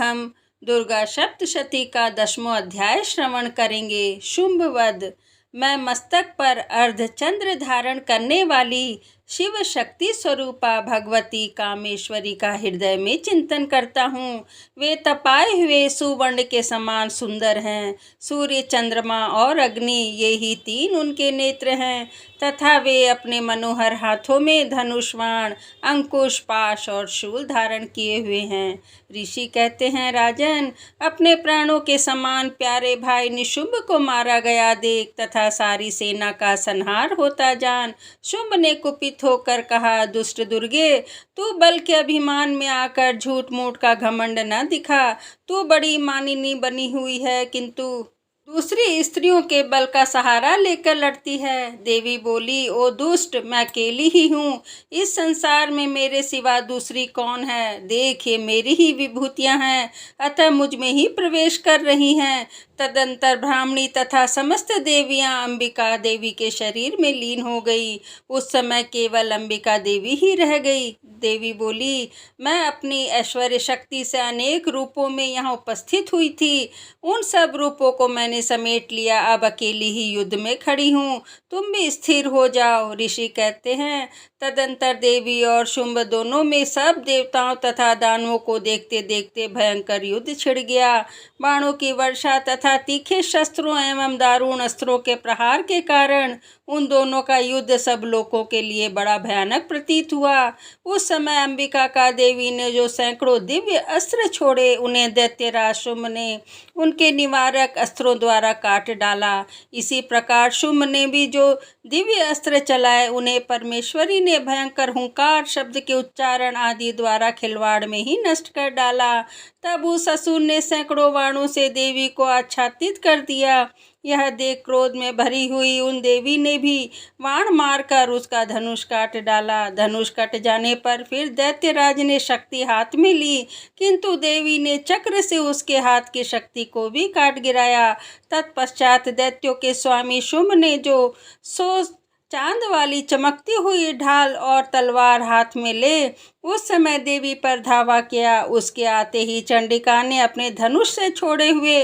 हम दुर्गा सप्तशती का 10वां अध्याय श्रवण करेंगे। शुंभवध। मैं मस्तक पर अर्धचंद्र धारण करने वाली शिव शक्ति स्वरूपा भगवती कामेश्वरी का हृदय में चिंतन करता हूँ। वे तपाए हुए सुवर्ण के समान सुंदर हैं। सूर्य, चंद्रमा और अग्नि, ये ही 3 उनके नेत्र हैं तथा वे अपने मनोहर हाथों में धनुष, बाण, अंकुश, पाश और शूल धारण किए हुए हैं। ऋषि कहते हैं, राजन, अपने प्राणों के समान प्यारे भाई निशुंभ को मारा गया देख तथा सारी सेना का संहार होता जान। शुंभ ने कुपित होकर कहा, दुष्ट दुर्गे, तू बल के अभिमान में आकर झूठ मूठ का घमंड न दिखा। तू बड़ी मानिनी बनी हुई है, किंतु दूसरी स्त्रियों के बल का सहारा लेकर लड़ती है। देवी बोली, ओ दुष्ट, मैं अकेली ही हूँ। इस संसार में मेरे सिवा दूसरी कौन है? देख, ये मेरी ही विभूतियाँ हैं, अतः मुझ में ही प्रवेश कर रही हैं। तदंतर ब्राह्मणी तथा समस्त देवियां अंबिका देवी के शरीर में लीन हो गई। उस समय केवल अंबिका देवी ही रह गई। देवी बोली, मैं अपनी ऐश्वर्य शक्ति से अनेक रूपों में यहाँ उपस्थित हुई थी। उन सब रूपों को मैंने समेट लिया। अब अकेली ही युद्ध में खड़ी हूँ। तुम भी स्थिर हो जाओ। ऋषि कहते हैं, तदंतर देवी और शुंभ दोनों में सब देवताओं तथा दानवों को देखते देखते भयंकर युद्ध छिड़ गया। बाणों की वर्षा तथा तीखे शस्त्रों एवं दारुण अस्त्रों के प्रहार के कारण उन दोनों का युद्ध सब लोगों के लिए बड़ा भयानक प्रतीत हुआ। उस समय अंबिका का देवी ने जो सैकड़ों दिव्य अस्त्र छोड़े, उन्हें दैत्यराज शुंभ ने उनके निवारक अस्त्रों द्वारा काट डाला। इसी प्रकार शुंभ ने भी जो दिव्य अस्त्र चलाए, उन्हें परमेश्वरी ने भयंकर हुंकार शब्द के उच्चारण आदि द्वारा खिलवाड़ में ही नष्ट कर डाला। तब उस असुर ने सैकड़ों बाणों से देवी को आच्छादित कर दिया। यह देख क्रोध में भरी हुई उन देवी ने भी बाण मारकर उसका धनुष काट डाला। धनुष कट जाने पर फिर दैत्यराज ने शक्ति हाथ में ली, किंतु देवी ने चक्र से उसके हाथ की शक्ति को भी काट गिराया। तत्पश्चात दैत्यों के स्वामी शुंभ ने जो 100 चांद वाली चमकती हुई ढाल और तलवार हाथ में ले उस समय देवी पर धावा किया, उसके आते ही चंडिका ने अपने धनुष से छोड़े हुए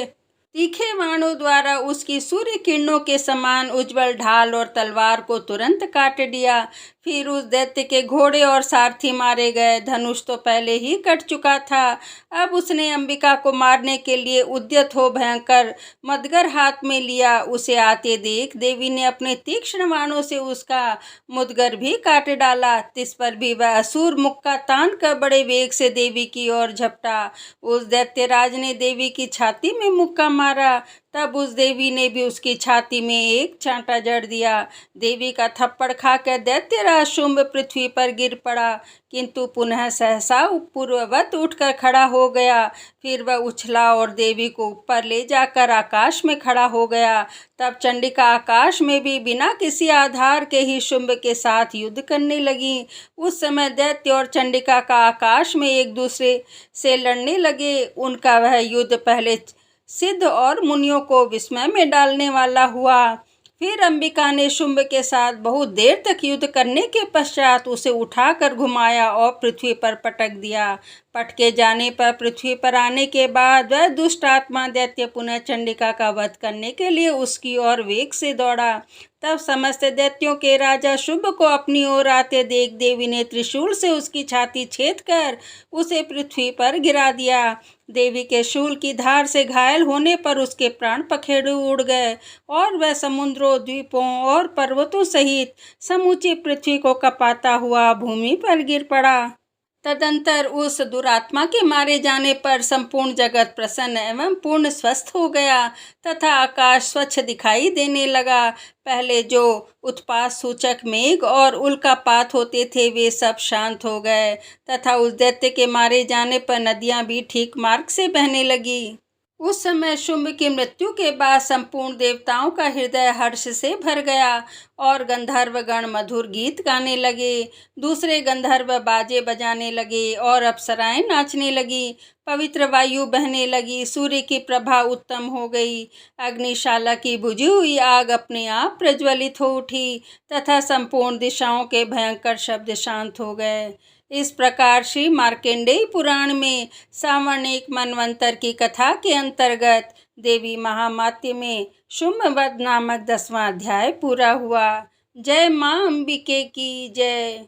तीखे बाणों द्वारा उसकी सूर्य किरणों के समान उज्जवल ढाल और तलवार को तुरंत काट दिया। फिर उस दैत्य के घोड़े और सारथी मारे गए। धनुष तो पहले ही कट चुका था। अब उसने अंबिका को मारने के लिए उद्यत हो भयंकर मदगर हाथ में लिया। उसे आते देख देवी ने अपने तीक्ष्ण बाणों से उसका मुदगर भी काट डाला। तिस पर भी वह असुर मुक्का तान कर बड़े वेग से देवी की ओर झपटा। उस दैत्यराज ने देवी की छाती में मुक्का मारा। तब उस देवी ने भी उसकी छाती में एक चांटा जड़ दिया। देवी का थप्पड़ खाकर दैत्यराज शुंभ पृथ्वी पर गिर पड़ा, किंतु पुनः सहसा पूर्ववत उठकर खड़ा हो गया। फिर वह उछला और देवी को ऊपर ले जाकर आकाश में खड़ा हो गया। तब चंडिका आकाश में भी बिना किसी आधार के ही शुंभ के साथ युद्ध करने लगी। उस समय दैत्य और चंडिका का आकाश में एक दूसरे से लड़ने लगे। उनका वह युद्ध पहले सिद्ध और मुनियों को विस्मय में डालने वाला हुआ। फिर अंबिका ने शुंभ के साथ बहुत देर तक युद्ध करने के पश्चात उसे उठाकर घुमाया और पृथ्वी पर पटक दिया। पटके जाने पर पृथ्वी पर आने के बाद वह दुष्ट आत्मा दैत्य पुनः चंडिका का वध करने के लिए उसकी ओर वेग से दौड़ा। तब समस्त दैत्यों के राजा शुंभ को अपनी ओर आते देख देवी ने त्रिशूल से उसकी छाती छेद कर उसे पृथ्वी पर गिरा दिया। देवी के शूल की धार से घायल होने पर उसके प्राण पखेरु उड़ गए और वह समुद्रों, द्वीपों और पर्वतों सहित समूची पृथ्वी को कपाता हुआ भूमि पर गिर पड़ा। तदंतर उस दुरात्मा के मारे जाने पर संपूर्ण जगत प्रसन्न एवं पूर्ण स्वस्थ हो गया तथा आकाश स्वच्छ दिखाई देने लगा। पहले जो उत्पात सूचक मेघ और उल्कापात होते थे वे सब शांत हो गए तथा उस दैत्य के मारे जाने पर नदियां भी ठीक मार्ग से बहने लगी। उस समय शुंभ की मृत्यु के बाद संपूर्ण देवताओं का हृदय हर्ष से भर गया और गंधर्वगण मधुर गीत गाने लगे। दूसरे गंधर्व बाजे बजाने लगे और अप्सराएं नाचने लगी। पवित्र वायु बहने लगी। सूर्य की प्रभा उत्तम हो गई। अग्निशाला की बुझी हुई आग अपने आप प्रज्वलित हो उठी तथा संपूर्ण दिशाओं के भयंकर शब्द शांत हो गए। इस प्रकार श्री मार्कंडेय पुराण में सावर्णिक मनवंतर की कथा के अंतर्गत देवी महामात्य में शुंभवध नामक 10वां अध्याय पूरा हुआ। जय मां अंबिके की जय।